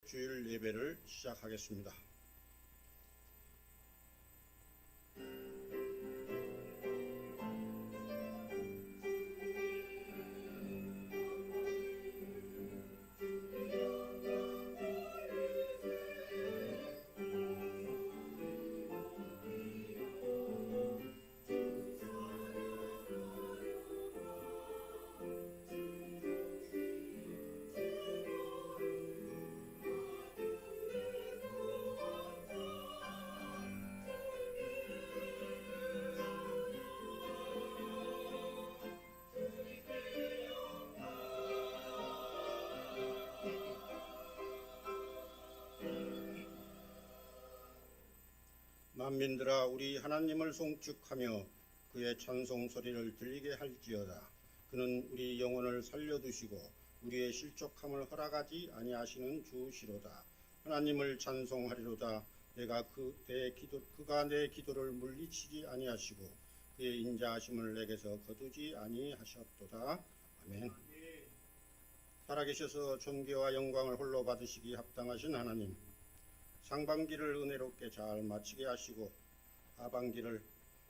주일 예배를 시작하겠습니다. 만민들아, 우리 하나님을 송축하며 그의 찬송 소리를 들리게 할지어다. 그는 우리 영혼을 살려두시고 우리의 실족함을 허락하지 아니하시는 주시로다. 하나님을 찬송하리로다. 그가 내 기도를 물리치지 아니하시고 그의 인자하심을 내게서 거두지 아니하셨도다. 아멘. 살아계셔서 존귀와 영광을 홀로 받으시기 합당하신 하나님, 상반기를 은혜롭게 잘 마치게 하시고 하반기를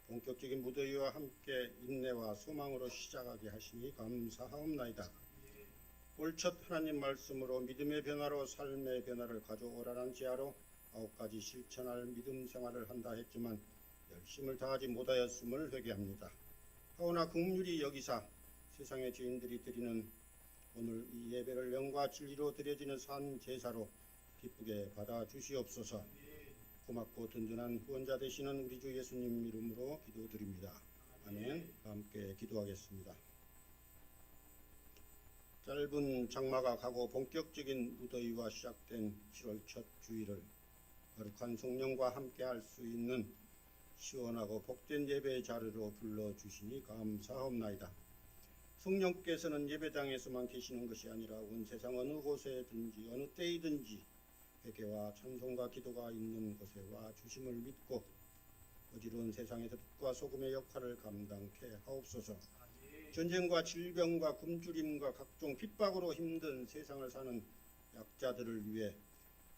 본격적인 무더위와 함께 인내와 소망으로 시작하게 하시니 감사하옵나이다. 올 첫 하나님 말씀으로 믿음의 변화로 삶의 변화를 가져오라는 지하로 9가지 실천할 믿음 생활을 한다 했지만 열심을 다하지 못하였음을 회개합니다. 하오나 긍휼히 여기사 세상의 죄인들이 드리는 오늘 이 예배를 영과 진리로 드려지는 산 제사로 기쁘게 받아 주시옵소서. 고맙고 든든한 후원자 되시는 우리 주 예수님 이름으로 기도드립니다. 아멘. 함께 기도하겠습니다. 짧은 장마가 가고 본격적인 무더위와 시작된 7월 첫 주일을 거룩한 성령과 함께 할 수 있는 시원하고 복된 예배의 자리로 불러주시니 감사하옵나이다. 성령께서는 예배당에서만 계시는 것이 아니라 온 세상 어느 곳에든지 어느 때이든지 회개와 찬송과 기도가 있는 곳에 와 주심을 믿고 어지러운 세상에서 빛과 소금의 역할을 감당케 하옵소서. 전쟁과 질병과 굶주림과 각종 핍박으로 힘든 세상을 사는 약자들을 위해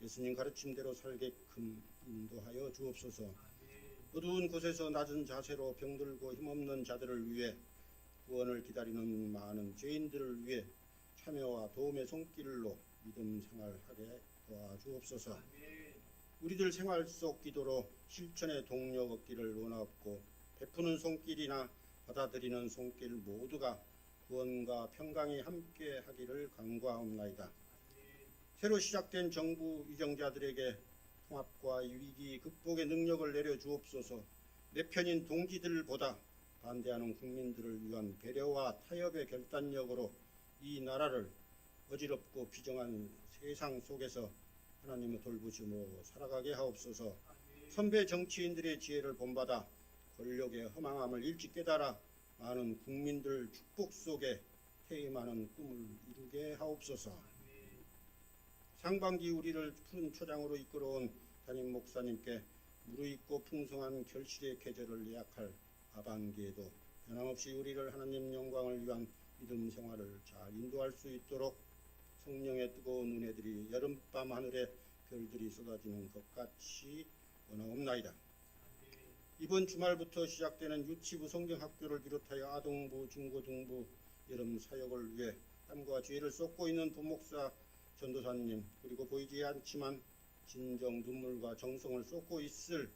예수님 가르침대로 살게끔 인도하여 주옵소서. 어두운 곳에서 낮은 자세로 병들고 힘없는 자들을 위해 구원을 기다리는 많은 죄인들을 위해 참여와 도움의 손길로 믿음 생활하게 도와주옵소서. 우리들 생활 속 기도로 실천의 동력 얻기를 원하옵고 베푸는 손길이나 받아들이는 손길 모두가 구원과 평강이 함께 하기를 간구하옵나이다. 새로 시작된 정부 위정자들에게 통합과 위기 극복의 능력을 내려주옵소서. 내 편인 동지들보다 반대하는 국민들을 위한 배려와 타협의 결단력으로 이 나라를 어지럽고 비정한 세상 속에서 하나님의 돌보심으로 살아가게 하옵소서. 선배 정치인들의 지혜를 본받아 권력의 허망함을 일찍 깨달아 많은 국민들 축복 속에 퇴임하는 꿈을 이루게 하옵소서. 상반기 우리를 푸른 초장으로 이끌어온 담임 목사님께 무르익고 풍성한 결실의 계절을 예약할 하반기에도 변함없이 우리를 하나님 영광을 위한 믿음 생활을 잘 인도할 수 있도록 성령의 뜨거운 은혜들이 여름밤 하늘에 별들이 쏟아지는 것 같이 원하옵나이다. 이번 주말부터 시작되는 유치부 성경학교를 비롯하여 아동부, 중고등부 여름 사역을 위해 땀과 죄를 쏟고 있는 부목사, 전도사님, 그리고 보이지 않지만 진정 눈물과 정성을 쏟고 있을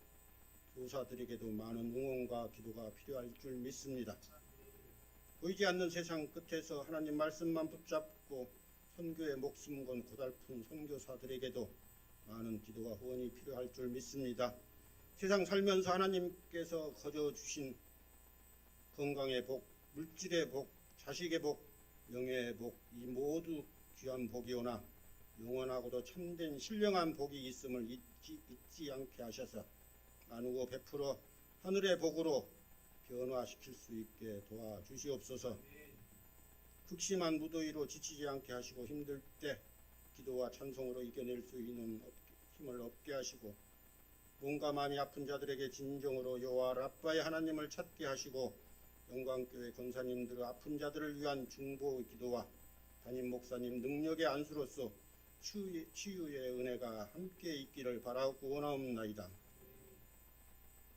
교사들에게도 많은 응원과 기도가 필요할 줄 믿습니다. 보이지 않는 세상 끝에서 하나님 말씀만 붙잡고 선교에 목숨 건 고달픈 선교사들에게도 많은 기도와 후원이 필요할 줄 믿습니다. 세상 살면서 하나님께서 거저 주신 건강의 복, 물질의 복, 자식의 복, 명예의 복, 이 모두 귀한 복이오나 영원하고도 참된 신령한 복이 있음을 잊지 않게 하셔서 나누고 베풀어 하늘의 복으로 변화시킬 수 있게 도와주시옵소서. 극심한 무더위로 지치지 않게 하시고 힘들 때 기도와 찬송으로 이겨낼 수 있는 힘을 얻게 하시고 몸과 마음이 아픈 자들에게 진정으로 여호와 라빠의 하나님을 찾게 하시고 영광교회 권사님들 아픈 자들을 위한 중보 기도와 담임 목사님 능력의 안수로서 치유의 은혜가 함께 있기를 바라고 원하옵나이다.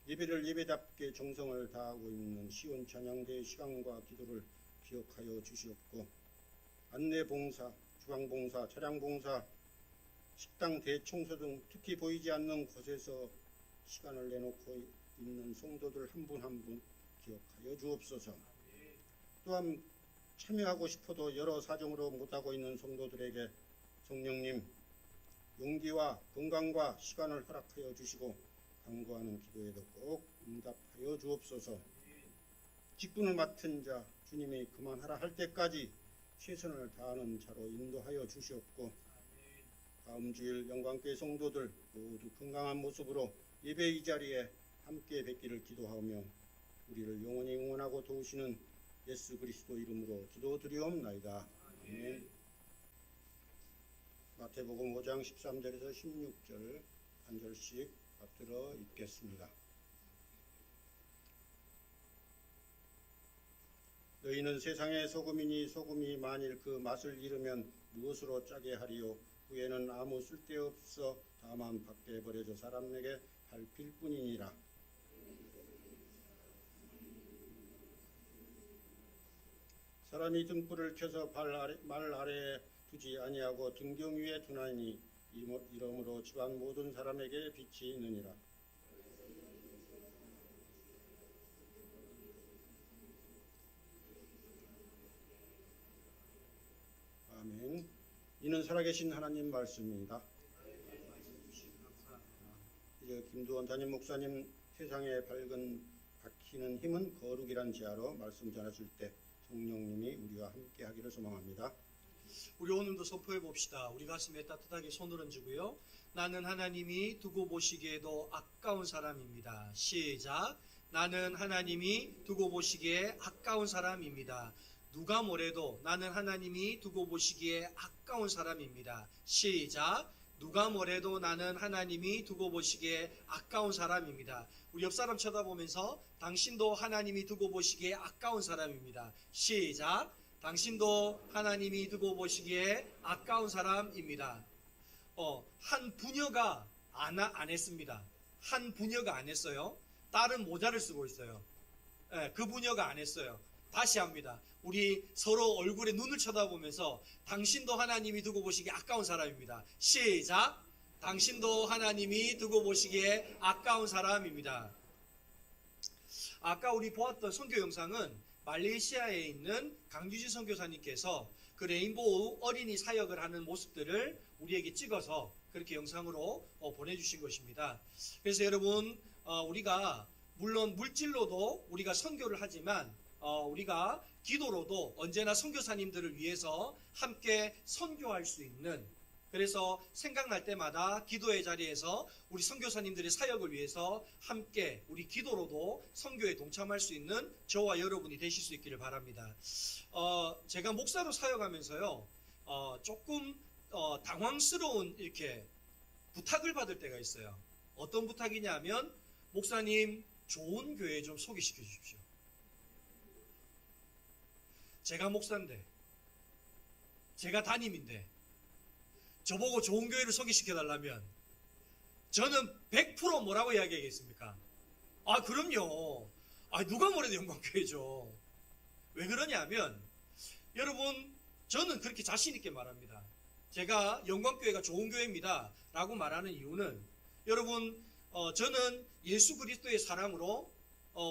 예배를 예배답게 정성을 다하고 있는 시온 찬양대의 시간과 기도를 기억하여 주시옵고, 안내봉사, 주방봉사, 차량봉사, 식당 대청소 등 특히 보이지 않는 곳에서 시간을 내놓고 있는 성도들 한 분 한 분 기억하여 주옵소서. 또한 참여하고 싶어도 여러 사정으로 못하고 있는 성도들에게 성령님 용기와 건강과 시간을 허락하여 주시고 간구하는 기도에도 꼭 응답하여 주옵소서. 직분을 맡은 자 주님이 그만하라 할 때까지 최선을 다하는 자로 인도하여 주시옵고, 다음 주일 영광교회 성도들 모두 건강한 모습으로 예배 이 자리에 함께 뵙기를 기도하며 우리를 영원히 응원하고 도우시는 예수 그리스도 이름으로 기도드리옵나이다. 아멘. 마태복음 5장 13절에서 16절 한 절씩 받들어 읽겠습니다. 너희는 세상의 소금이니 소금이 만일 그 맛을 잃으면 무엇으로 짜게 하리요? 후에는 아무 쓸데없어 다만 밖에 버려져 사람에게 밟힐 뿐이니라. 사람이 등불을 켜서 말 아래에 두지 아니하고 등경 위에 두나니 이러므로 집안 모든 사람에게 빛이 있느니라. 아멘. 이는 살아계신 하나님 말씀입니다. 이제 김두원 담임 목사님 세상에 밝히는 힘은 거룩이란 제아로 말씀 전하실 때 성령님이 우리와 함께 하기를 소망합니다. 우리 오늘도 선포해 봅시다. 우리 가슴에 따뜻하게 손을 얹고요. 나는 하나님이 두고 보시기에도 아까운 사람입니다. 시작. 나는 하나님이 두고 보시기에 아까운 사람입니다. 누가 뭐래도 나는 하나님이 두고 보시기에 아까운 사람입니다. 시작. 누가 뭐래도 나는 하나님이 두고 보시기에 아까운 사람입니다. 우리 옆 사람 쳐다보면서 당신도 하나님이 두고 보시기에 아까운 사람입니다. 시작. 당신도 하나님이 두고 보시기에 아까운 사람입니다. 한 부녀가 안 했습니다. 한 부녀가 안 했어요. 딸은 모자를 쓰고 있어요. 그 부녀가 안 했어요. 다시 합니다. 우리 서로 얼굴에 눈을 쳐다보면서 당신도 하나님이 두고 보시기에 아까운 사람입니다. 시작. 당신도 하나님이 두고 보시기에 아까운 사람입니다. 아까 우리 보았던 선교 영상은 말레이시아에 있는 강규진 선교사님께서 그 레인보우 어린이 사역을 하는 모습들을 우리에게 찍어서 그렇게 영상으로 보내주신 것입니다. 그래서 여러분, 우리가 물론 물질로도 우리가 선교를 하지만 우리가 기도로도 언제나 선교사님들을 위해서 함께 선교할 수 있는, 그래서 생각날 때마다 기도의 자리에서 우리 선교사님들의 사역을 위해서 함께 우리 기도로도 선교에 동참할 수 있는 저와 여러분이 되실 수 있기를 바랍니다. 제가 목사로 사역하면서요, 조금 당황스러운 이렇게 부탁을 받을 때가 있어요. 어떤 부탁이냐면, 목사님 좋은 교회 좀 소개시켜 주십시오. 제가 목사인데, 제가 담임인데 저보고 좋은 교회를 소개시켜달라면 저는 100% 뭐라고 이야기하겠습니까? 아, 그럼요. 누가 뭐래도 영광교회죠. 왜 그러냐면, 여러분, 저는 그렇게 자신있게 말합니다. 제가 영광교회가 좋은 교회입니다 라고 말하는 이유는, 여러분, 저는 예수 그리스도의 사랑으로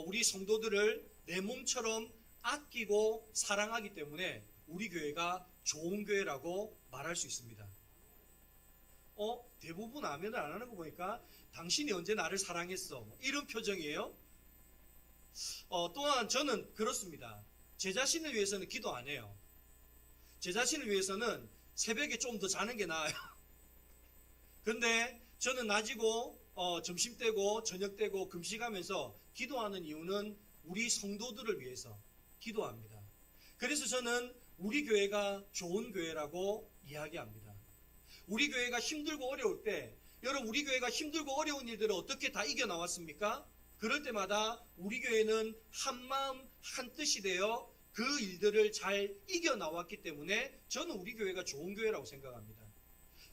우리 성도들을 내 몸처럼 아끼고 사랑하기 때문에 우리 교회가 좋은 교회라고 말할 수 있습니다. 대부분 아멘을 안 하는 거 보니까 당신이 언제 나를 사랑했어? 이런 표정이에요. 또한 저는 그렇습니다. 제 자신을 위해서는 기도 안 해요. 제 자신을 위해서는 새벽에 좀 더 자는 게 나아요. 근데 저는 낮이고 점심때고 저녁때고 금식하면서 기도하는 이유는 우리 성도들을 위해서 기도합니다. 그래서 저는 우리 교회가 좋은 교회라고 이야기합니다. 우리 교회가 힘들고 어려울 때, 여러분, 우리 교회가 힘들고 어려운 일들을 어떻게 다 이겨나왔습니까? 그럴 때마다 우리 교회는 한마음 한뜻이 되어 그 일들을 잘 이겨나왔기 때문에 저는 우리 교회가 좋은 교회라고 생각합니다.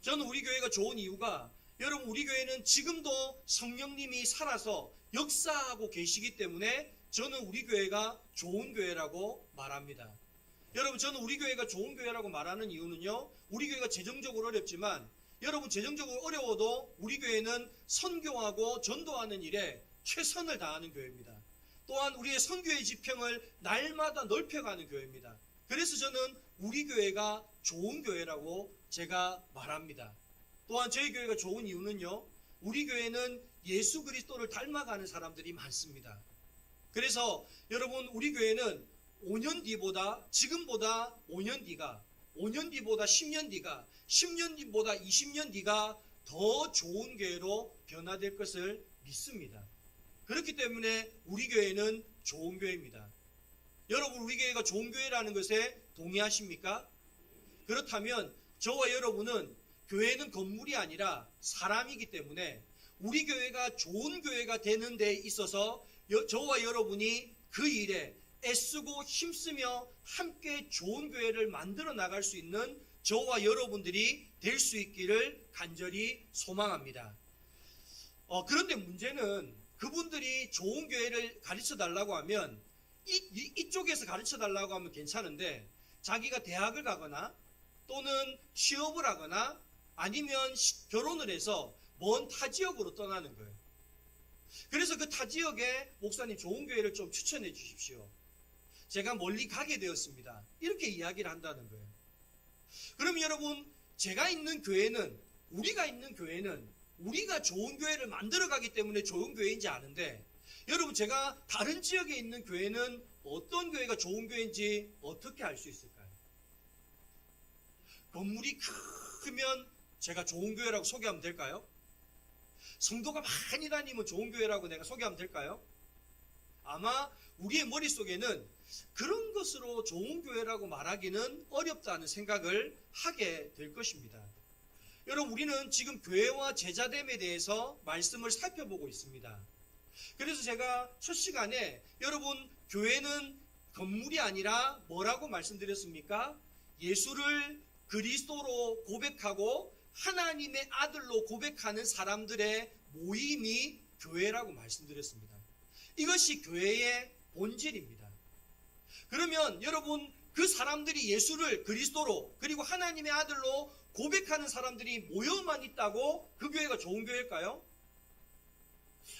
저는 우리 교회가 좋은 이유가 여러분 우리 교회는 지금도 성령님이 살아서 역사하고 계시기 때문에 저는 우리 교회가 좋은 교회라고 말합니다. 여러분 저는 우리 교회가 좋은 교회라고 말하는 이유는요, 우리 교회가 재정적으로 어렵지만 여러분 재정적으로 어려워도 우리 교회는 선교하고 전도하는 일에 최선을 다하는 교회입니다. 또한 우리의 선교의 지평을 날마다 넓혀가는 교회입니다. 그래서 저는 우리 교회가 좋은 교회라고 제가 말합니다. 또한 저희 교회가 좋은 이유는요, 우리 교회는 예수 그리스도를 닮아가는 사람들이 많습니다. 그래서 여러분 우리 교회는 5년 뒤보다 지금보다 5년 뒤가 5년 뒤보다 10년 뒤가 10년 뒤보다 20년 뒤가 더 좋은 교회로 변화될 것을 믿습니다. 그렇기 때문에 우리 교회는 좋은 교회입니다. 여러분 우리 교회가 좋은 교회라는 것에 동의하십니까? 그렇다면 저와 여러분은 교회는 건물이 아니라 사람이기 때문에 우리 교회가 좋은 교회가 되는 데 있어서 저와 여러분이 그 일에 애쓰고 힘쓰며 함께 좋은 교회를 만들어 나갈 수 있는 저와 여러분들이 될 수 있기를 간절히 소망합니다. 그런데 문제는 그분들이 좋은 교회를 가르쳐 달라고 하면 이쪽에서 가르쳐 달라고 하면 괜찮은데 자기가 대학을 가거나 또는 취업을 하거나 아니면 결혼을 해서 먼 타 지역으로 떠나는 거예요. 그래서 그 타 지역에 목사님 좋은 교회를 좀 추천해 주십시오. 제가 멀리 가게 되었습니다. 이렇게 이야기를 한다는 거예요. 그럼 여러분 제가 있는 교회는 우리가 있는 교회는 우리가 좋은 교회를 만들어 가기 때문에 좋은 교회인지 아는데 여러분 제가 다른 지역에 있는 교회는 어떤 교회가 좋은 교회인지 어떻게 알 수 있을까요? 건물이 크면 제가 좋은 교회라고 소개하면 될까요? 성도가 많이 다니면 좋은 교회라고 내가 소개하면 될까요? 아마 우리의 머릿속에는 그런 것으로 좋은 교회라고 말하기는 어렵다는 생각을 하게 될 것입니다. 여러분 우리는 지금 교회와 제자됨에 대해서 말씀을 살펴보고 있습니다. 그래서 제가 첫 시간에 여러분 교회는 건물이 아니라 뭐라고 말씀드렸습니까? 예수를 그리스도로 고백하고 하나님의 아들로 고백하는 사람들의 모임이 교회라고 말씀드렸습니다. 이것이 교회의 본질입니다. 그러면 여러분 그 사람들이 예수를 그리스도로 그리고 하나님의 아들로 고백하는 사람들이 모여만 있다고 그 교회가 좋은 교회일까요?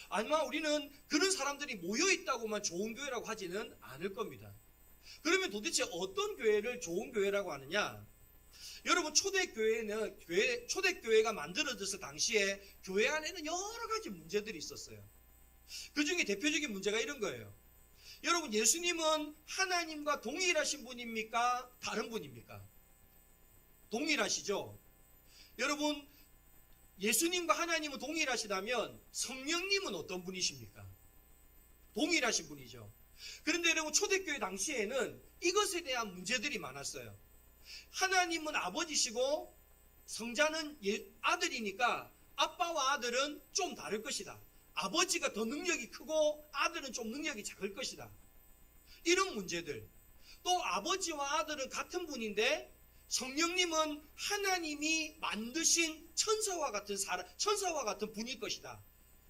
아마 우리는 그런 사람들이 모여 있다고만 좋은 교회라고 하지는 않을 겁니다. 그러면 도대체 어떤 교회를 좋은 교회라고 하느냐? 여러분 초대교회가 만들어졌을 당시에 교회 안에는 여러 가지 문제들이 있었어요. 그 중에 대표적인 문제가 이런 거예요. 여러분 예수님은 하나님과 동일하신 분입니까? 다른 분입니까? 동일하시죠? 여러분 예수님과 하나님은 동일하시다면 성령님은 어떤 분이십니까? 동일하신 분이죠. 그런데 여러분 초대교회 당시에는 이것에 대한 문제들이 많았어요. 하나님은 아버지시고 성자는 아들이니까 아빠와 아들은 좀 다를 것이다. 아버지가 더 능력이 크고 아들은 좀 능력이 작을 것이다. 이런 문제들. 또 아버지와 아들은 같은 분인데 성령님은 하나님이 만드신 천사와 같은 분일 것이다.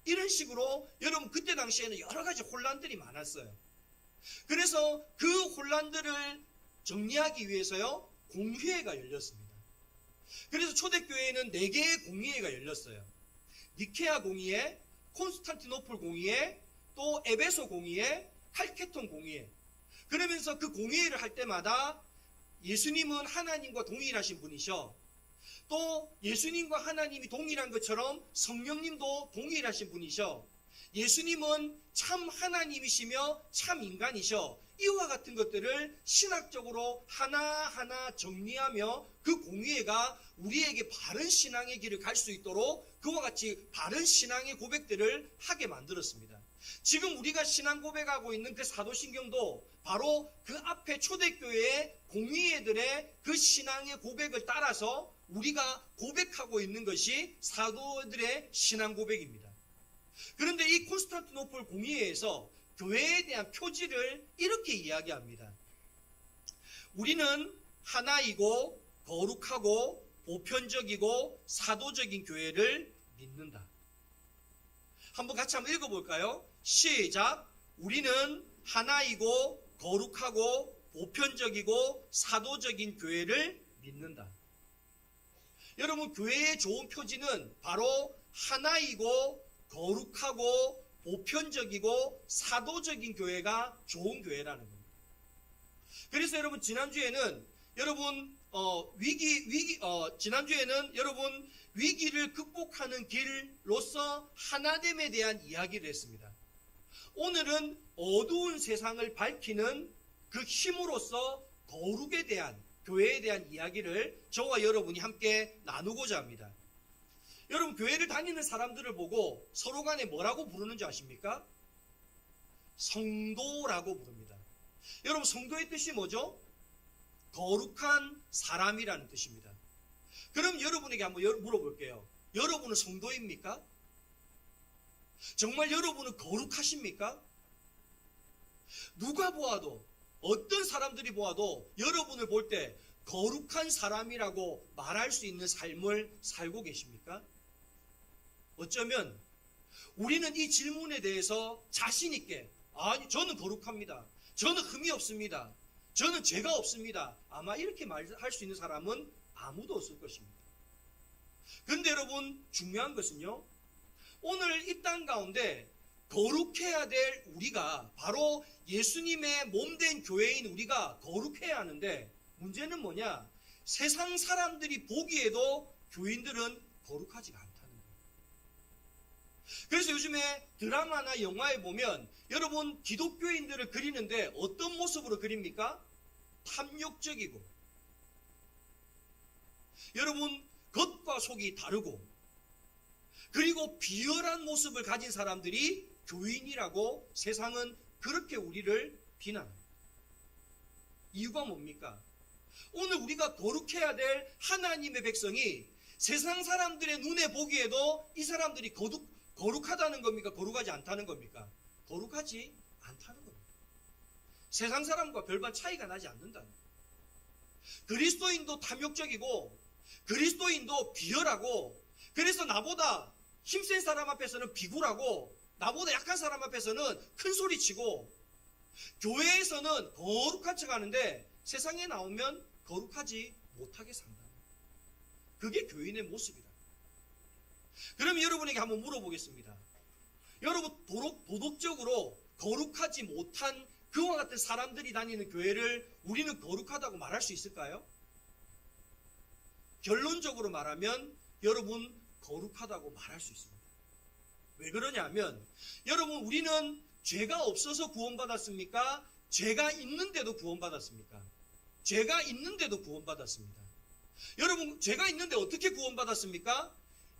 이런 식으로 여러분 그때 당시에는 여러 가지 혼란들이 많았어요. 그래서 그 혼란들을 정리하기 위해서요 공회가 열렸습니다. 그래서 초대교회에는 4개의 공의회가 열렸어요. 니케아 공의회, 콘스탄티노플 공의회, 또 에베소 공의회, 칼케톤 공의회. 그러면서 그 공의회를 할 때마다 예수님은 하나님과 동일하신 분이셔. 또 예수님과 하나님이 동일한 것처럼 성령님도 동일하신 분이셔. 예수님은 참 하나님이시며 참 인간이셔. 이와 같은 것들을 신학적으로 하나하나 정리하며 그 공의회가 우리에게 바른 신앙의 길을 갈 수 있도록 그와 같이 바른 신앙의 고백들을 하게 만들었습니다. 지금 우리가 신앙 고백하고 있는 그 사도신경도 바로 그 앞에 초대교회의 공의회들의 그 신앙의 고백을 따라서 우리가 고백하고 있는 것이 사도들의 신앙 고백입니다. 그런데 이 콘스탄티노플 공의회에서 교회에 대한 표지를 이렇게 이야기합니다. 우리는 하나이고 거룩하고 보편적이고 사도적인 교회를 믿는다. 같이 한번 읽어볼까요? 시작. 우리는 하나이고 거룩하고 보편적이고 사도적인 교회를 믿는다. 여러분, 교회의 좋은 표지는 바로 하나이고 거룩하고 보편적이고 사도적인 교회가 좋은 교회라는 겁니다. 그래서 여러분, 지난주에는 여러분 위기를 극복하는 길로서 하나됨에 대한 이야기를 했습니다. 오늘은 어두운 세상을 밝히는 그 힘으로서 거룩에 대한, 교회에 대한 이야기를 저와 여러분이 함께 나누고자 합니다. 여러분, 교회를 다니는 사람들을 보고 서로 간에 뭐라고 부르는지 아십니까? 성도라고 부릅니다. 여러분, 성도의 뜻이 뭐죠? 거룩한 사람이라는 뜻입니다. 그럼 여러분에게 한번 물어볼게요. 여러분은 성도입니까? 정말 여러분은 거룩하십니까? 누가 보아도, 어떤 사람들이 보아도 여러분을 볼 때 거룩한 사람이라고 말할 수 있는 삶을 살고 계십니까? 어쩌면 우리는 이 질문에 대해서 자신 있게, 아니, 저는 거룩합니다. 저는 흠이 없습니다. 저는 죄가 없습니다. 아마 이렇게 말할 수 있는 사람은 아무도 없을 것입니다. 그런데 여러분, 중요한 것은요, 오늘 이 땅 가운데 거룩해야 될 우리가, 바로 예수님의 몸된 교회인 우리가 거룩해야 하는데, 문제는 뭐냐? 세상 사람들이 보기에도 교인들은 거룩하지가 않다는 거예요. 그래서 요즘에 드라마나 영화에 보면 여러분, 기독교인들을 그리는데 어떤 모습으로 그립니까? 탐욕적이고, 여러분, 겉과 속이 다르고, 그리고 비열한 모습을 가진 사람들이 교인이라고 세상은 그렇게 우리를 비난합니다. 이유가 뭡니까? 오늘 우리가 거룩해야 될 하나님의 백성이 세상 사람들의 눈에 보기에도 이 사람들이 거룩하다는 겁니까? 거룩하지 않다는 겁니까? 거룩하지 않다는 겁니다. 세상 사람과 별반 차이가 나지 않는다는 거예요. 그리스도인도 탐욕적이고, 그리스도인도 비열하고, 그래서 나보다 힘센 사람 앞에서는 비굴하고, 나보다 약한 사람 앞에서는 큰 소리 치고, 교회에서는 거룩한 척 하는데 세상에 나오면 거룩하지 못하게 산다. 그게 교인의 모습이다. 그럼 여러분에게 한번 물어보겠습니다. 여러분, 도덕적으로 거룩하지 못한 그와 같은 사람들이 다니는 교회를 우리는 거룩하다고 말할 수 있을까요? 결론적으로 말하면 여러분, 거룩하다고 말할 수 있습니다. 왜 그러냐면, 여러분, 우리는 죄가 없어서 구원받았습니까? 죄가 있는데도 구원받았습니까? 죄가 있는데도 구원받았습니다. 여러분, 죄가 있는데 어떻게 구원받았습니까?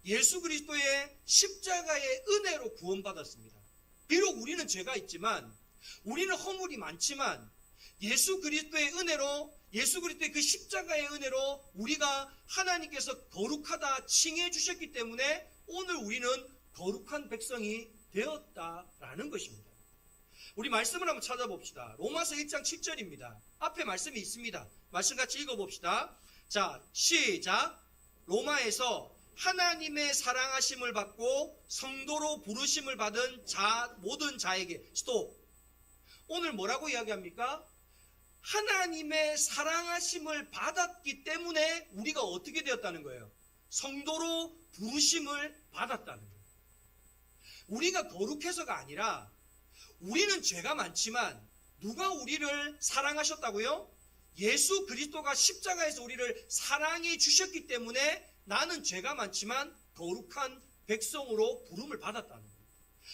예수 그리스도의 십자가의 은혜로 구원받았습니다. 비록 우리는 죄가 있지만, 우리는 허물이 많지만, 예수 그리스도의 은혜로, 예수 그리스도의 그 십자가의 은혜로 우리가 하나님께서 거룩하다 칭해 주셨기 때문에 오늘 우리는 거룩한 백성이 되었다라는 것입니다. 우리 말씀을 한번 찾아봅시다. 로마서 1장 7절입니다. 앞에 말씀이 있습니다. 말씀 같이 읽어봅시다. 자, 시작. 로마에서 하나님의 사랑하심을 받고 성도로 부르심을 받은 모든 자에게, 스톱. 오늘 뭐라고 이야기합니까? 하나님의 사랑하심을 받았기 때문에 우리가 어떻게 되었다는 거예요? 성도로 부르심을 받았다는 거예요. 우리가 거룩해서가 아니라, 우리는 죄가 많지만 누가 우리를 사랑하셨다고요? 예수 그리스도가 십자가에서 우리를 사랑해 주셨기 때문에 나는 죄가 많지만 거룩한 백성으로 부름을 받았다는 거예요.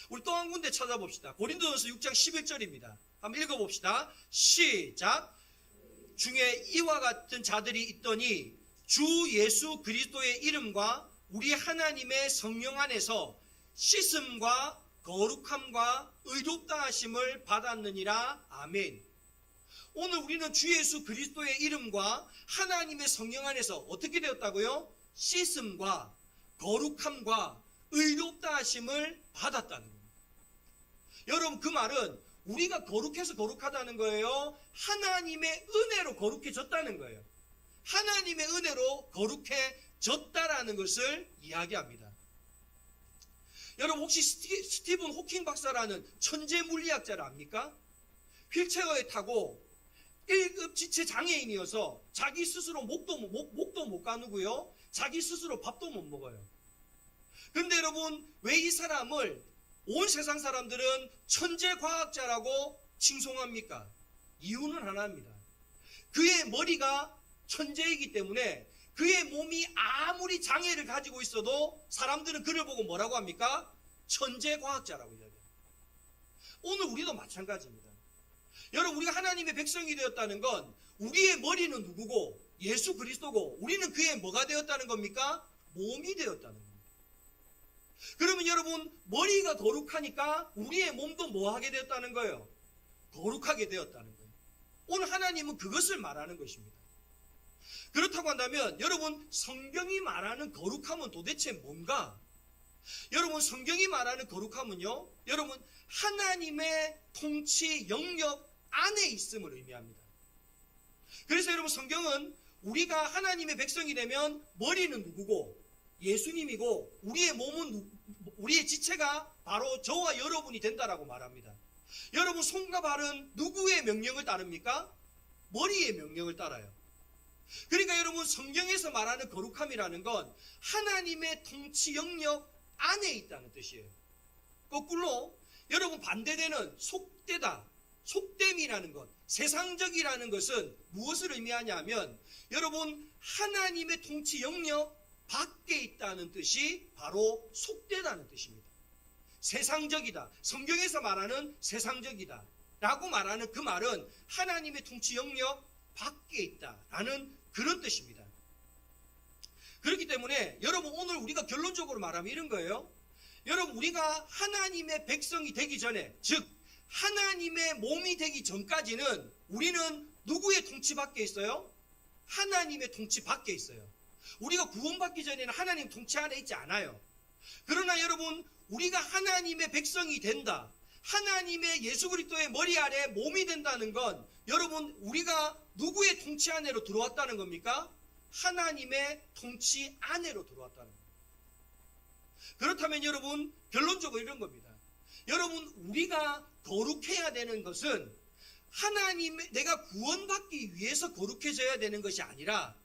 우리 또 한 군데 찾아봅시다. 고린도전서 6장 11절입니다. 한번 읽어봅시다. 시작. 중에 이와 같은 자들이 있더니 주 예수 그리스도의 이름과 우리 하나님의 성령 안에서 씻음과 거룩함과 의롭다 하심을 받았느니라. 아멘. 오늘 우리는 주 예수 그리스도의 이름과 하나님의 성령 안에서 어떻게 되었다고요? 씻음과 거룩함과 의롭다 하심을 받았다는 겁니다. 여러분, 그 말은 우리가 거룩해서 거룩하다는 거예요? 하나님의 은혜로 거룩해졌다는 거예요? 하나님의 은혜로 거룩해 졌다라는 것을 이야기합니다. 여러분 혹시 스티븐 호킹 박사라는 천재 물리학자를 압니까? 휠체어에 타고 1급 지체 장애인이어서 자기 스스로 목도 못 가누고요. 자기 스스로 밥도 못 먹어요. 그런데 여러분 왜 이 사람을 온 세상 사람들은 천재 과학자라고 칭송합니까? 이유는 하나입니다. 그의 머리가 천재이기 때문에 그의 몸이 아무리 장애를 가지고 있어도 사람들은 그를 보고 뭐라고 합니까? 천재 과학자라고 이야기합니다. 오늘 우리도 마찬가지입니다. 여러분 우리가 하나님의 백성이 되었다는 건 우리의 머리는 누구고 예수 그리스도고 우리는 그의 뭐가 되었다는 겁니까? 몸이 되었다는 겁니다. 그러면 여러분 머리가 거룩하니까 우리의 몸도 뭐 하게 되었다는 거예요? 거룩하게 되었다는 거예요. 오늘 하나님은 그것을 말하는 것입니다. 그렇다고 한다면 여러분 성경이 말하는 거룩함은 도대체 뭔가? 여러분 성경이 말하는 거룩함은요, 여러분 하나님의 통치 영역 안에 있음을 의미합니다. 그래서 여러분 성경은 우리가 하나님의 백성이 되면 머리는 누구고 예수님이고 우리의 몸은 우리의 지체가 바로 저와 여러분이 된다라고 말합니다. 여러분 손과 발은 누구의 명령을 따릅니까? 머리의 명령을 따라요. 그러니까 여러분 성경에서 말하는 거룩함이라는 건 하나님의 통치 영역 안에 있다는 뜻이에요. 거꾸로 여러분 반대되는 속되다, 속됨이라는 것, 세상적이라는 것은 무엇을 의미하냐 하면 여러분 하나님의 통치 영역 밖에 있다는 뜻이 바로 속되다는 뜻입니다. 세상적이다, 성경에서 말하는 세상적이다 라고 말하는 그 말은 하나님의 통치 영역 밖에 있다라는 그런 뜻입니다. 그렇기 때문에 여러분 오늘 우리가 결론적으로 말하면 이런 거예요. 여러분 우리가 하나님의 백성이 되기 전에, 즉 하나님의 몸이 되기 전까지는 우리는 누구의 통치 밖에 있어요? 하나님의 통치 밖에 있어요. 우리가 구원받기 전에는 하나님 통치 안에 있지 않아요. 그러나 여러분 우리가 하나님의 백성이 된다, 하나님의 예수 그리스도의 머리 아래 몸이 된다는 건 여러분 우리가 누구의 통치 안으로 들어왔다는 겁니까? 하나님의 통치 안으로 들어왔다는 겁니다. 그렇다면 여러분 결론적으로 이런 겁니다. 여러분 우리가 거룩해야 되는 것은 내가 구원받기 위해서 거룩해져야 되는 것이 아니라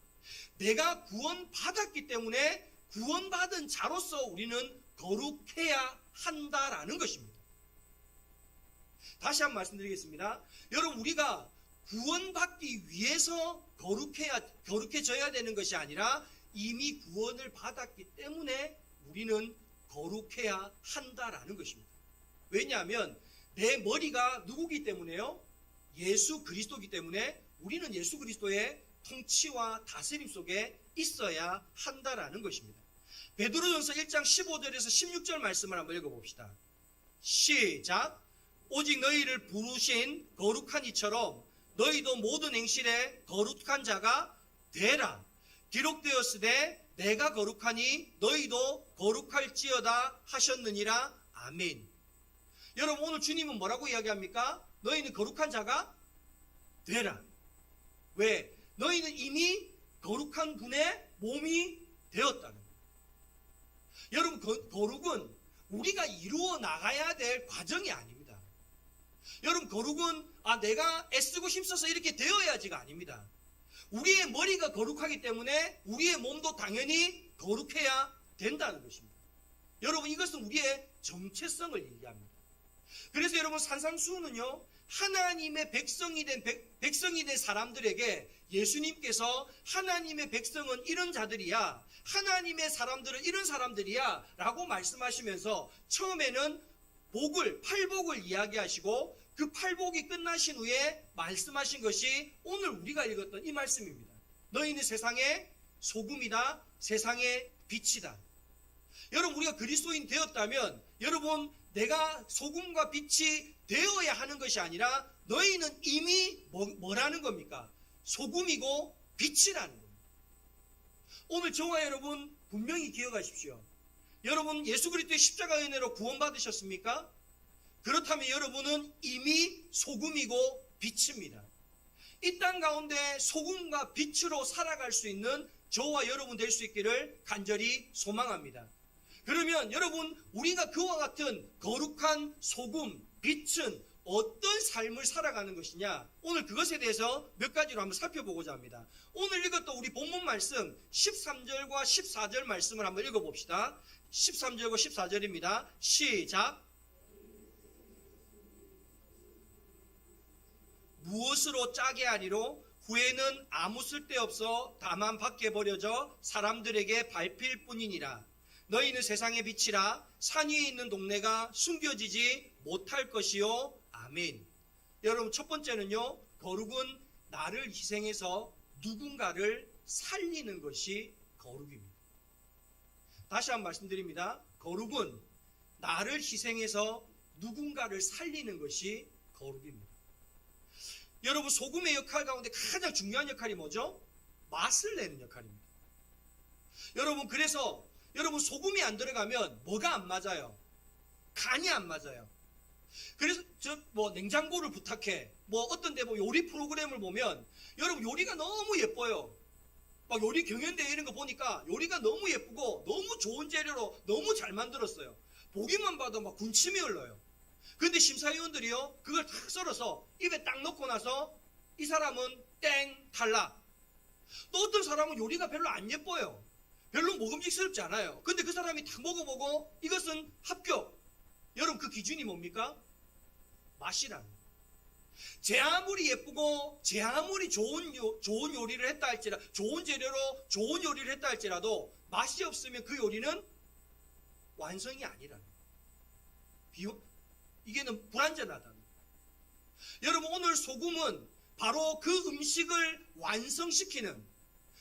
내가 구원받았기 때문에 구원받은 자로서 우리는 거룩해야 한다라는 것입니다. 다시 한번 말씀드리겠습니다. 여러분 우리가 구원받기 위해서 거룩해져야 되는 것이 아니라 이미 구원을 받았기 때문에 우리는 거룩해야 한다라는 것입니다. 왜냐하면 내 머리가 누구기 때문에요? 예수 그리스도이기 때문에 우리는 예수 그리스도의 통치와 다스림 속에 있어야 한다라는 것입니다. 베드로전서 1장 15절에서 16절 말씀을 한번 읽어봅시다. 시작. 오직 너희를 부르신 거룩한 이처럼 너희도 모든 행실에 거룩한 자가 되라. 기록되었으되 내가 거룩하니 너희도 거룩할지어다 하셨느니라. 아멘. 여러분 오늘 주님은 뭐라고 이야기합니까? 너희는 거룩한 자가 되라. 왜? 너희는 이미 거룩한 분의 몸이 되었다는 거예요. 여러분 거룩은 우리가 이루어 나가야 될 과정이 아닙니다. 여러분 거룩은 내가 애쓰고 힘써서 이렇게 되어야지가 아닙니다. 우리의 머리가 거룩하기 때문에 우리의 몸도 당연히 거룩해야 된다는 것입니다. 여러분 이것은 우리의 정체성을 얘기합니다. 그래서 여러분 산상수훈은요 하나님의 백성이 된 사람들에게 예수님께서 하나님의 백성은 이런 자들이야, 하나님의 사람들은 이런 사람들이야 라고 말씀하시면서 처음에는 팔복을 이야기하시고 그 팔복이 끝나신 후에 말씀하신 것이 오늘 우리가 읽었던 이 말씀입니다. 너희는 세상의 소금이다, 세상의 빛이다. 여러분 우리가 그리스도인 되었다면 여러분 내가 소금과 빛이 되어야 하는 것이 아니라 너희는 이미 뭐라는 겁니까? 소금이고 빛이라는 겁니다. 오늘 저와 여러분 분명히 기억하십시오. 여러분 예수 그리스도의 십자가 은혜로 구원받으셨습니까? 그렇다면 여러분은 이미 소금이고 빛입니다. 이 땅 가운데 소금과 빛으로 살아갈 수 있는 저와 여러분 될 수 있기를 간절히 소망합니다. 그러면 여러분, 우리가 그와 같은 거룩한 소금, 빛은 어떤 삶을 살아가는 것이냐, 오늘 그것에 대해서 몇 가지로 한번 살펴보고자 합니다. 오늘 읽었던 우리 본문 말씀 13절과 14절 말씀을 한번 읽어봅시다. 13절과 14절입니다. 시작. 무엇으로 짜게 하리로? 후에는 아무 쓸데없어 다만 밖에 버려져 사람들에게 밟힐 뿐이니라. 너희는 세상의 빛이라. 산 위에 있는 동네가 숨겨지지 못할 것이요. 아멘. 여러분, 첫 번째는요, 거룩은 나를 희생해서 누군가를 살리는 것이 거룩입니다. 다시 한번 말씀드립니다. 거룩은 나를 희생해서 누군가를 살리는 것이 거룩입니다. 여러분, 소금의 역할 가운데 가장 중요한 역할이 뭐죠? 맛을 내는 역할입니다. 여러분, 그래서 여러분, 소금이 안 들어가면 뭐가 안 맞아요? 간이 안 맞아요. 그래서 냉장고를 부탁해. 어떤 데 요리 프로그램을 보면 여러분, 요리가 너무 예뻐요. 막 요리 경연대회 이런 거 보니까 요리가 너무 예쁘고 너무 좋은 재료로 너무 잘 만들었어요. 보기만 봐도 막 군침이 흘러요. 근데 심사위원들이요, 그걸 탁 썰어서 입에 딱 넣고 나서 이 사람은 땡, 탈락. 또 어떤 사람은 요리가 별로 안 예뻐요. 별로 먹음직스럽지 않아요. 근데 그 사람이 탁 먹어보고 이것은 합격. 여러분, 그 기준이 뭡니까? 맛이라는 거예요. 제 아무리 예쁘고 제 아무리 좋은 요리를 했다 할지라도, 좋은 재료로 좋은 요리를 했다 할지라도 맛이 없으면 그 요리는 완성이 아니라는 거예요. 이게는 불완전하다는 거예요. 여러분, 오늘 소금은 바로 그 음식을 완성시키는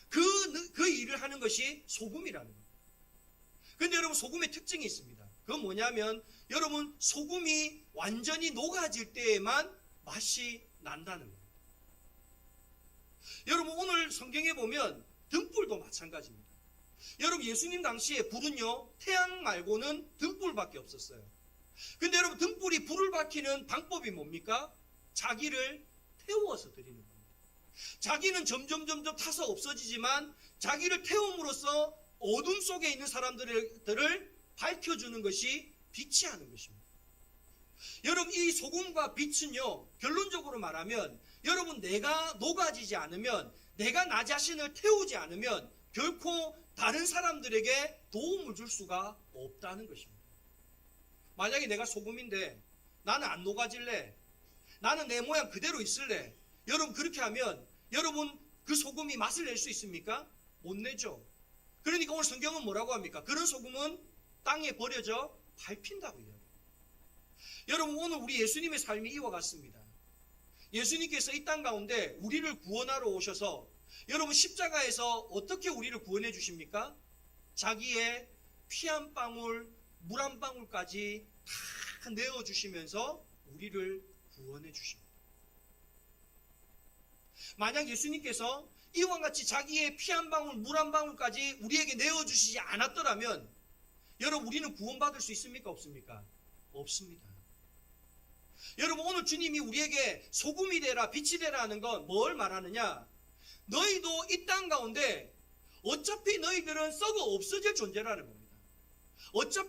그 일을 하는 것이 소금이라는 거예요. 근데 여러분, 소금의 특징이 있습니다. 그건 뭐냐면, 여러분, 소금이 완전히 녹아질 때에만 맛이 난다는 거예요. 여러분, 오늘 성경에 보면 등불도 마찬가지입니다. 여러분, 예수님 당시에 불은요, 태양 말고는 등불밖에 없었어요. 근데 여러분, 등불이 불을 밝히는 방법이 뭡니까? 자기를 태워서 드리는 겁니다. 자기는 점점 타서 없어지지만 자기를 태움으로써 어둠 속에 있는 사람들을 밝혀주는 것이 빛이 하는 것입니다. 여러분, 이 소금과 빛은요, 결론적으로 말하면 여러분, 내가 녹아지지 않으면, 내가 나 자신을 태우지 않으면 결코 다른 사람들에게 도움을 줄 수가 없다는 것입니다. 만약에 내가 소금인데 나는 안 녹아질래, 나는 내 모양 그대로 있을래, 여러분, 그렇게 하면 여러분, 그 소금이 맛을 낼 수 있습니까? 못 내죠. 그러니까 오늘 성경은 뭐라고 합니까? 그런 소금은 땅에 버려져 밟힌다고 이야기해요. 여러분, 오늘 우리 예수님의 삶이 이와 같습니다. 예수님께서 이 땅 가운데 우리를 구원하러 오셔서 여러분, 십자가에서 어떻게 우리를 구원해 주십니까? 자기의 피 한 방울, 물 한 방울까지 다 내어주시면서 우리를 구원해 주십니다. 만약 예수님께서 이와 같이 자기의 피 한 방울, 물 한 방울까지 우리에게 내어주시지 않았더라면 여러분, 우리는 구원받을 수 있습니까? 없습니까? 없습니다. 여러분, 오늘 주님이 우리에게 소금이 되라, 빛이 되라 하는 건 뭘 말하느냐? 너희도 이 땅 가운데 어차피 너희들은 썩어 없어질 존재라는 겁니다.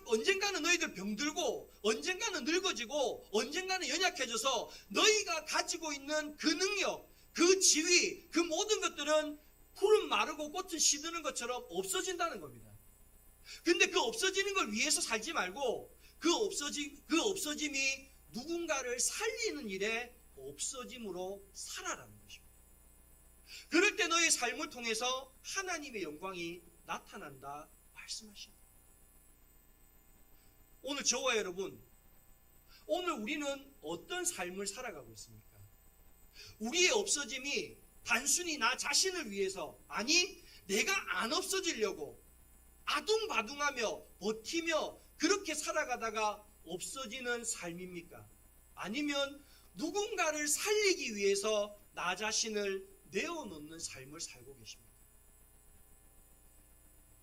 언젠가는 너희들 병들고, 언젠가는 늙어지고, 언젠가는 연약해져서 너희가 가지고 있는 그 능력, 그 지위, 그 모든 것들은 풀은 마르고 꽃은 시드는 것처럼 없어진다는 겁니다. 근데 그 없어지는 걸 위해서 살지 말고 그 없어짐이 누군가를 살리는 일에 없어짐으로 살아라는 것입니다. 그럴 때 너의 삶을 통해서 하나님의 영광이 나타난다 말씀하십니다. 오늘 저와 여러분, 오늘 우리는 어떤 삶을 살아가고 있습니까? 우리의 없어짐이 단순히 나 자신을 위해서, 아니 내가 안 없어지려고 아둥바둥하며 버티며 그렇게 살아가다가 없어지는 삶입니까? 아니면 누군가를 살리기 위해서 나 자신을 내어놓는 삶을 살고 계십니까?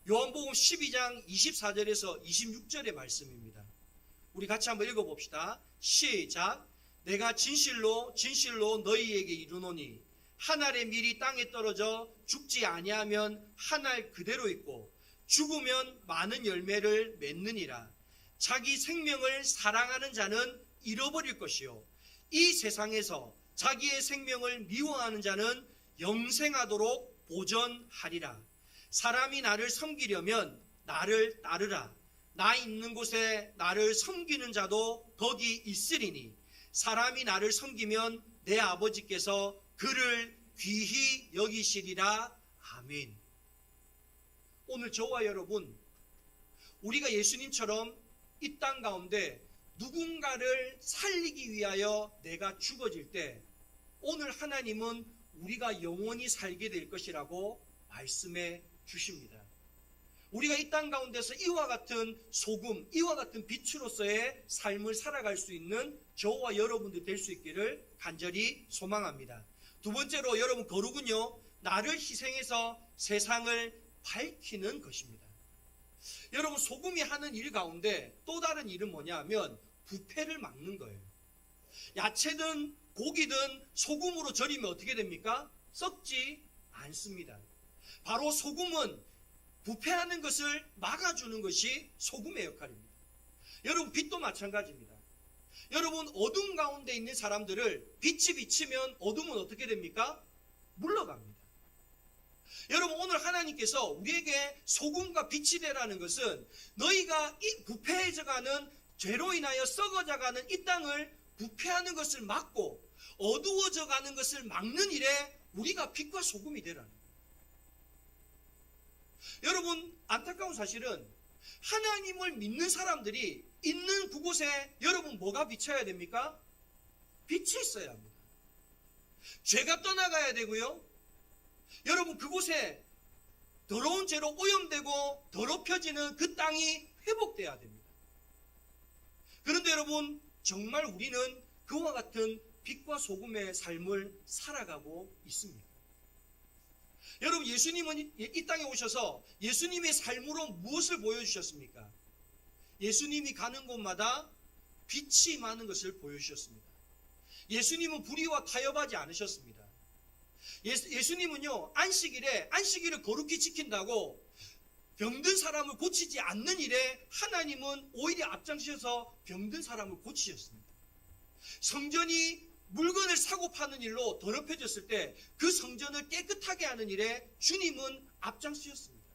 요한복음 12장 24절에서 26절의 말씀입니다. 우리 같이 한번 읽어봅시다. 시작. 내가 진실로 너희에게 이르노니 한 알의 밀이 땅에 떨어져 죽지 아니하면 한 알 그대로 있고 죽으면 많은 열매를 맺느니라. 자기 생명을 사랑하는 자는 잃어버릴 것이요 이 세상에서 자기의 생명을 미워하는 자는 영생하도록 보전하리라. 사람이 나를 섬기려면 나를 따르라. 나 있는 곳에 나를 섬기는 자도 거기 있으리니 사람이 나를 섬기면 내 아버지께서 그를 귀히 여기시리라. 아멘. 오늘 저와 여러분, 우리가 예수님처럼 이 땅 가운데 누군가를 살리기 위하여 내가 죽어질 때 오늘 하나님은 우리가 영원히 살게 될 것이라고 말씀해 주십니다. 우리가 이 땅 가운데서 이와 같은 소금, 이와 같은 빛으로서의 삶을 살아갈 수 있는 저와 여러분들 될 수 있기를 간절히 소망합니다. 두 번째로 여러분, 거룩은요, 나를 희생해서 세상을 밝히는 것입니다. 여러분, 소금이 하는 일 가운데 또 다른 일은 뭐냐 하면 부패를 막는 거예요. 야채든 고기든 소금으로 절이면 어떻게 됩니까? 썩지 않습니다. 바로 소금은 부패하는 것을 막아주는 것이 소금의 역할입니다. 여러분, 빛도 마찬가지입니다. 여러분, 어둠 가운데 있는 사람들을 빛이 비치면 어둠은 어떻게 됩니까? 물러갑니다. 여러분, 오늘 하나님께서 우리에게 소금과 빛이 되라는 것은 너희가 이 부패해져가는 죄로 인하여 썩어져가는 이 땅을 부패하는 것을 막고 어두워져가는 것을 막는 일에 우리가 빛과 소금이 되라는 거예요. 여러분, 안타까운 사실은 하나님을 믿는 사람들이 있는 그곳에 여러분 뭐가 비쳐야 됩니까? 빛이 있어야 합니다. 죄가 떠나가야 되고요. 여러분, 그곳에 더러운 죄로 오염되고 더럽혀지는 그 땅이 회복돼야 됩니다. 그런데 여러분, 정말 우리는 그와 같은 빛과 소금의 삶을 살아가고 있습니다. 여러분, 예수님은 이 땅에 오셔서 예수님의 삶으로 무엇을 보여주셨습니까? 예수님이 가는 곳마다 빛이 많은 것을 보여주셨습니다. 예수님은 불의와 타협하지 않으셨습니다. 예수님은요, 안식일을 거룩히 지킨다고 병든 사람을 고치지 않는 일에 하나님은 오히려 앞장서서 병든 사람을 고치셨습니다. 성전이 물건을 사고 파는 일로 더럽혀졌을 때 그 성전을 깨끗하게 하는 일에 주님은 앞장서셨습니다.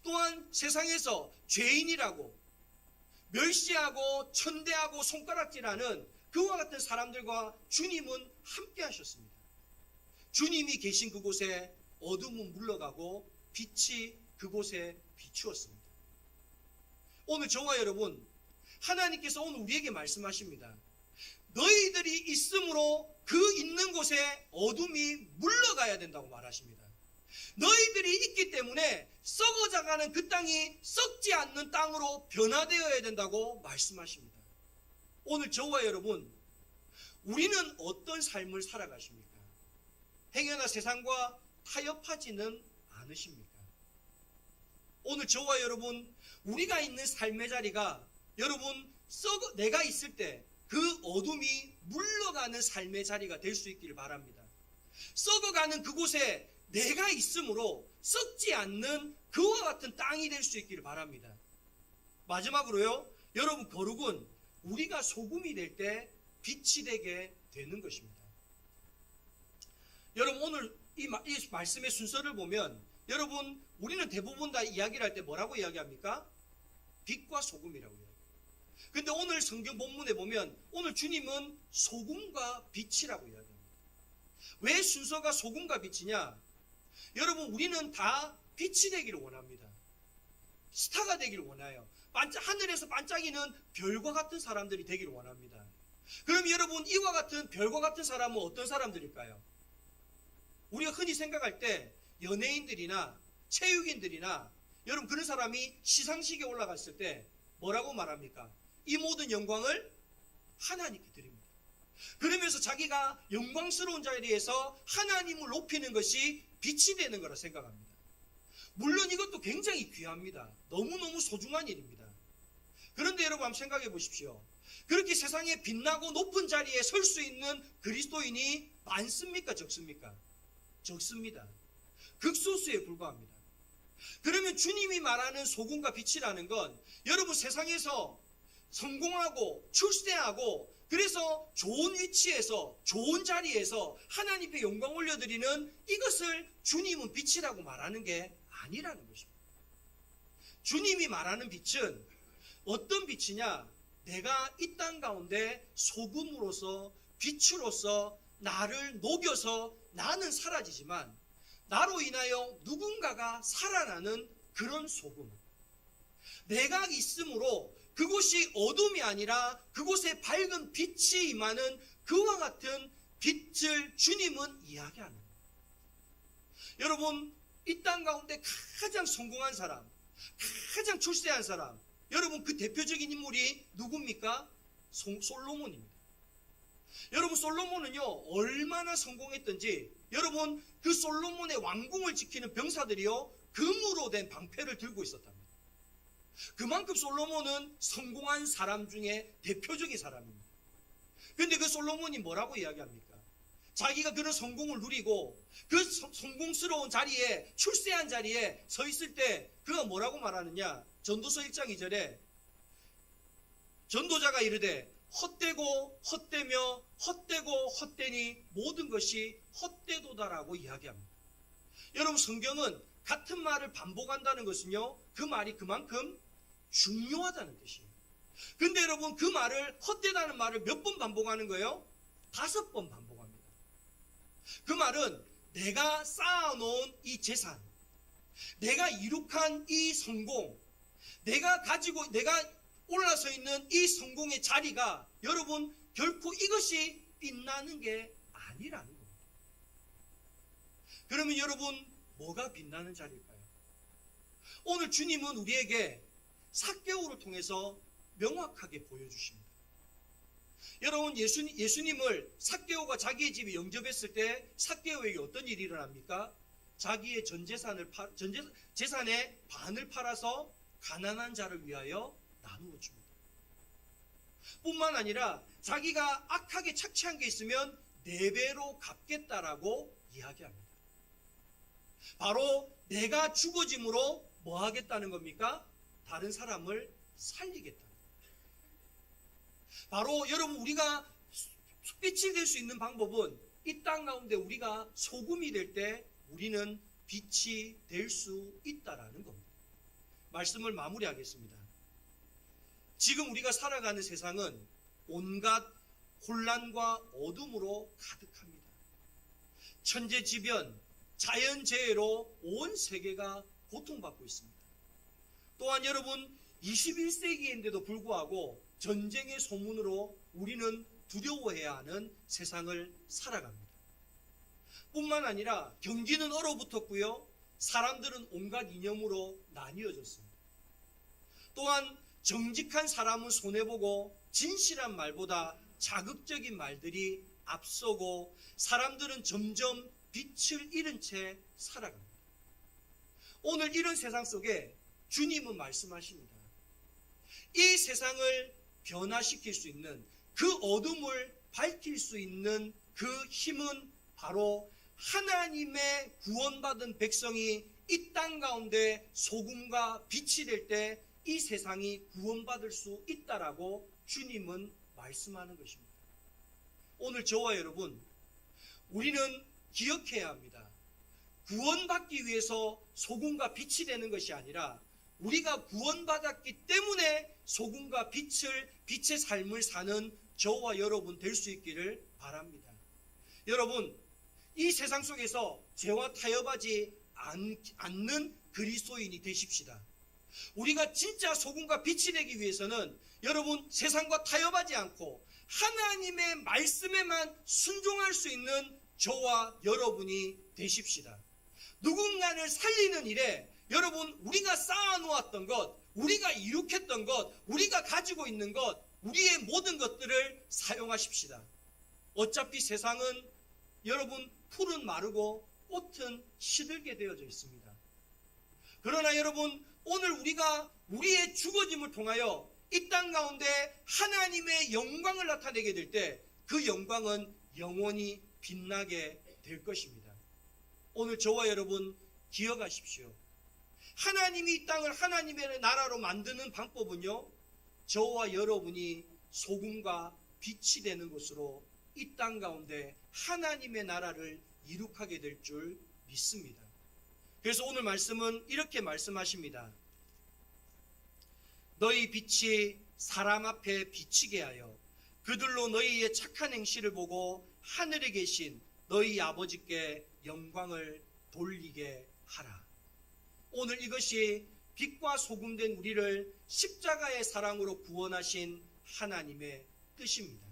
또한 세상에서 죄인이라고 멸시하고 천대하고 손가락질하는 그와 같은 사람들과 주님은 함께 하셨습니다. 주님이 계신 그곳에 어둠은 물러가고 빛이 그곳에 비추었습니다. 오늘 저와 여러분, 하나님께서 오늘 우리에게 말씀하십니다. 너희들이 있으므로 그 있는 곳에 어둠이 물러가야 된다고 말하십니다. 너희들이 있기 때문에 썩어져가는 그 땅이 썩지 않는 땅으로 변화되어야 된다고 말씀하십니다. 오늘 저와 여러분, 우리는 어떤 삶을 살아가십니까? 행여나 세상과 타협하지는 않으십니까? 오늘 저와 여러분, 우리가 있는 삶의 자리가 여러분 내가 있을 때 그 어둠이 물러가는 삶의 자리가 될 수 있기를 바랍니다. 썩어가는 그곳에 내가 있으므로 썩지 않는 그와 같은 땅이 될 수 있기를 바랍니다. 마지막으로요, 여러분, 거룩은 우리가 소금이 될 때 빛이 되게 되는 것입니다. 여러분, 오늘 이 말씀의 순서를 보면 여러분, 우리는 대부분 다 이야기를 할 때 뭐라고 이야기합니까? 빛과 소금이라고 이야기합니다. 근데 오늘 성경 본문에 보면 오늘 주님은 소금과 빛이라고 이야기합니다. 왜 순서가 소금과 빛이냐? 여러분, 우리는 다 빛이 되기를 원합니다. 스타가 되기를 원해요. 하늘에서 반짝이는 별과 같은 사람들이 되기를 원합니다. 그럼 여러분, 이와 같은 별과 같은 사람은 어떤 사람들일까요? 우리가 흔히 생각할 때 연예인들이나 체육인들이나 여러분, 그런 사람이 시상식에 올라갔을 때 뭐라고 말합니까? 이 모든 영광을 하나님께 드립니다. 그러면서 자기가 영광스러운 자리에서 하나님을 높이는 것이 빛이 되는 거라 생각합니다. 물론 이것도 굉장히 귀합니다. 너무너무 소중한 일입니다. 그런데 여러분, 한번 생각해 보십시오. 그렇게 세상에 빛나고 높은 자리에 설 수 있는 그리스도인이 많습니까? 적습니까? 적습니다. 극소수에 불과합니다. 그러면 주님이 말하는 소금과 빛이라는 건 여러분 세상에서 성공하고 출세하고 그래서 좋은 위치에서 좋은 자리에서 하나님께 영광 올려드리는 이것을 주님은 빛이라고 말하는 게 아니라는 것입니다. 주님이 말하는 빛은 어떤 빛이냐? 내가 이 땅 가운데 소금으로서 빛으로서 나를 녹여서 나는 사라지지만 나로 인하여 누군가가 살아나는 그런 소금. 내가 있으므로 그곳이 어둠이 아니라 그곳에 밝은 빛이 임하는 그와 같은 빛을 주님은 이야기하는 거예요. 여러분, 이 땅 가운데 가장 성공한 사람, 가장 출세한 사람, 여러분 그 대표적인 인물이 누굽니까? 솔로몬입니다. 여러분 솔로몬은요 얼마나 성공했던지 여러분 그 솔로몬의 왕궁을 지키는 병사들이요 금으로 된 방패를 들고 있었답니다. 그만큼 솔로몬은 성공한 사람 중에 대표적인 사람입니다. 그런데 그 솔로몬이 뭐라고 이야기합니까? 자기가 그런 성공을 누리고 그 성공스러운 자리에 출세한 자리에 서 있을 때 그가 뭐라고 말하느냐? 전도서 1장 2절에 전도자가 이르되 헛되고 헛되며 헛되고 헛되니 모든 것이 헛되도다라고 이야기합니다. 여러분 성경은 같은 말을 반복한다는 것은요 그 말이 그만큼 중요하다는 뜻이에요. 근데 여러분 그 말을 헛되다는 말을 몇 번 반복하는 거예요? 5번 반복합니다. 그 말은 내가 쌓아놓은 이 재산, 내가 이룩한 이 성공, 내가 올라서 있는 이 성공의 자리가 여러분 결코 이것이 빛나는 게 아니라는 겁니다. 그러면 여러분 뭐가 빛나는 자리일까요? 오늘 주님은 우리에게 삭개오를 통해서 명확하게 보여주십니다. 여러분 예수님을 삭개오가 자기의 집에 영접했을 때 삭개오에게 어떤 일이 일어납니까? 자기의 전 재산의 반을 팔아서 가난한 자를 위하여 나누어 줍니다. 뿐만 아니라 자기가 악하게 착취한 게 있으면 4배로 갚겠다라고 이야기합니다. 바로 내가 죽어짐으로 뭐 하겠다는 겁니까? 다른 사람을 살리겠다는 겁니다. 바로 여러분 우리가 빛이 될 수 있는 방법은 이 땅 가운데 우리가 소금이 될 때 우리는 빛이 될 수 있다라는 겁니다. 말씀을 마무리하겠습니다. 지금 우리가 살아가는 세상은 온갖 혼란과 어둠으로 가득합니다. 천재지변, 자연재해로 온 세계가 고통받고 있습니다. 또한 여러분 21세기인데도 불구하고 전쟁의 소문으로 우리는 두려워해야 하는 세상을 살아갑니다. 뿐만 아니라 경기는 얼어붙었고요. 사람들은 온갖 이념으로 나뉘어졌습니다. 또한 정직한 사람은 손해보고 진실한 말보다 자극적인 말들이 앞서고 사람들은 점점 빛을 잃은 채 살아갑니다. 오늘 이런 세상 속에 주님은 말씀하십니다. 이 세상을 변화시킬 수 있는 그 어둠을 밝힐 수 있는 그 힘은 바로 하나님의 구원받은 백성이 이 땅 가운데 소금과 빛이 될 때 이 세상이 구원받을 수 있다라고 주님은 말씀하는 것입니다. 오늘 저와 여러분, 우리는 기억해야 합니다. 구원받기 위해서 소금과 빛이 되는 것이 아니라 우리가 구원받았기 때문에 소금과 빛의 삶을 사는 저와 여러분 될 수 있기를 바랍니다. 여러분, 이 세상 속에서 죄와 타협하지 않는 그리스도인이 되십시다. 우리가 진짜 소금과 빛이 되기 위해서는 여러분 세상과 타협하지 않고 하나님의 말씀에만 순종할 수 있는 저와 여러분이 되십시다. 누군가를 살리는 일에 여러분 우리가 쌓아놓았던 것, 우리가 이룩했던 것, 우리가 가지고 있는 것, 우리의 모든 것들을 사용하십시다. 어차피 세상은 여러분 풀은 마르고 꽃은 시들게 되어져 있습니다. 그러나 여러분 오늘 우리가 우리의 죽어짐을 통하여 이 땅 가운데 하나님의 영광을 나타내게 될 때 그 영광은 영원히 빛나게 될 것입니다. 오늘 저와 여러분 기억하십시오. 하나님이 이 땅을 하나님의 나라로 만드는 방법은요, 저와 여러분이 소금과 빛이 되는 것으로 이 땅 가운데 하나님의 나라를 이룩하게 될 줄 믿습니다. 그래서 오늘 말씀은 이렇게 말씀하십니다. 너희 빛이 사람 앞에 비치게 하여 그들로 너희의 착한 행실을 보고 하늘에 계신 너희 아버지께 영광을 돌리게 하라. 오늘 이것이 빛과 소금 된 우리를 십자가의 사랑으로 구원하신 하나님의 뜻입니다.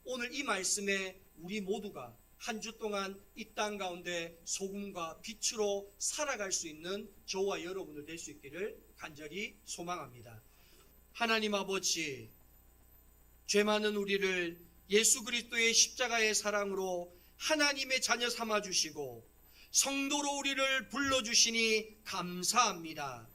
오늘 이 말씀에 우리 모두가 한 주 동안 이 땅 가운데 소금과 빛으로 살아갈 수 있는 저와 여러분들 될 수 있기를 간절히 소망합니다. 하나님 아버지, 죄 많은 우리를 예수 그리스도의 십자가의 사랑으로 하나님의 자녀 삼아 주시고 성도로 우리를 불러주시니 감사합니다.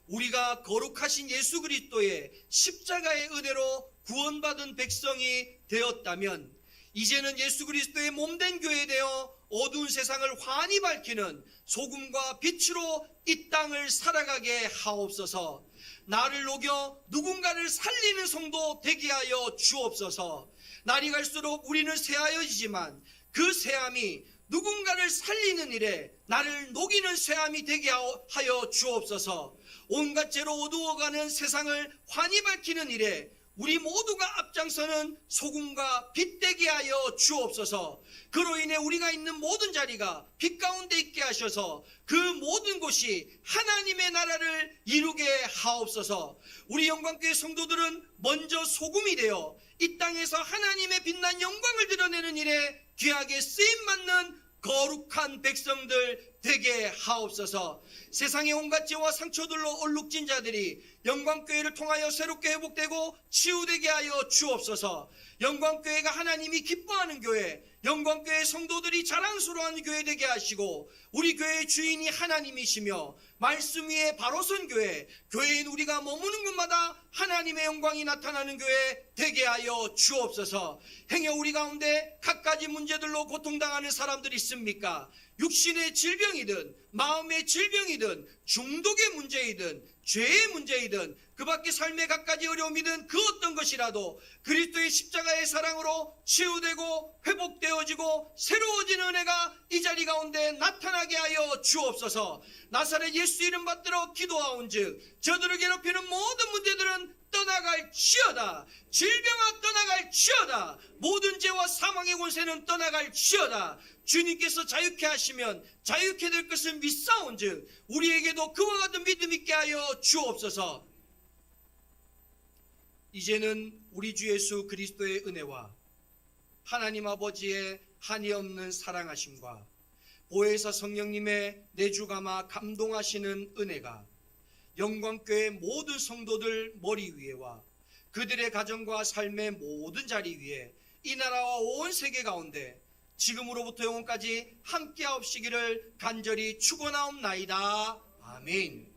우리가 거룩하신 예수 그리스도의 십자가의 은혜로 구원받은 백성이 되었다면 이제는 예수 그리스도의 몸된 교회 되어 어두운 세상을 환히 밝히는 소금과 빛으로 이 땅을 살아가게 하옵소서. 나를 녹여 누군가를 살리는 성도 되게 하여 주옵소서. 날이 갈수록 우리는 쇠하여지지만 그 쇠함이 누군가를 살리는 일에 나를 녹이는 쇠함이 되게 하여 주옵소서. 온갖 죄로 어두워가는 세상을 환히 밝히는 일에 우리 모두가 앞장서는 소금과 빛 되게 하여 주옵소서. 그로 인해 우리가 있는 모든 자리가 빛 가운데 있게 하셔서 그 모든 곳이 하나님의 나라를 이루게 하옵소서. 우리 영광교회 성도들은 먼저 소금이 되어 이 땅에서 하나님의 빛난 영광을 드러내는 일에 귀하게 쓰임받는 거룩한 백성들 되게 하옵소서. 세상의 온갖 죄와 상처들로 얼룩진 자들이 영광교회를 통하여 새롭게 회복되고 치유되게 하여 주옵소서. 영광교회가 하나님이 기뻐하는 교회, 영광교회 성도들이 자랑스러워하는 교회 되게 하시고 우리 교회의 주인이 하나님이시며 말씀 위에 바로 선 교회, 교회인 우리가 머무는 곳마다 하나님의 영광이 나타나는 교회 되게 하여 주옵소서. 행여 우리 가운데 갖가지 문제들로 고통당하는 사람들이 있습니까? 육신의 질병이든 마음의 질병이든 중독의 문제이든 죄의 문제이든 그 밖에 삶의 갖가지 어려움이든 그 어떤 것이라도 그리스도의 십자가의 사랑으로 치유되고 회복되어지고 새로워지는 은혜가 이 자리 가운데 나타나게 하여 주옵소서. 나사렛 예수 이름 받들어 기도하온즉 저들을 괴롭히는 모든 문제들은 떠나갈지어다. 질병아 떠나갈지어다. 모든 죄와 사망의 권세는 떠나갈지어다. 주님께서 자유케 하시면 자유케 될 것을 믿사온즉 우리에게도 그와 같은 믿음 있게 하여 주옵소서. 이제는 우리 주 예수 그리스도의 은혜와 하나님 아버지의 한이 없는 사랑하심과 보혜사 성령님의 내주감아 감동하시는 은혜가 영광교회 모든 성도들 머리 위에와 그들의 가정과 삶의 모든 자리 위에 이 나라와 온 세계 가운데 지금으로부터 영원까지 함께하옵시기를 간절히 축원하옵나이다. 아멘.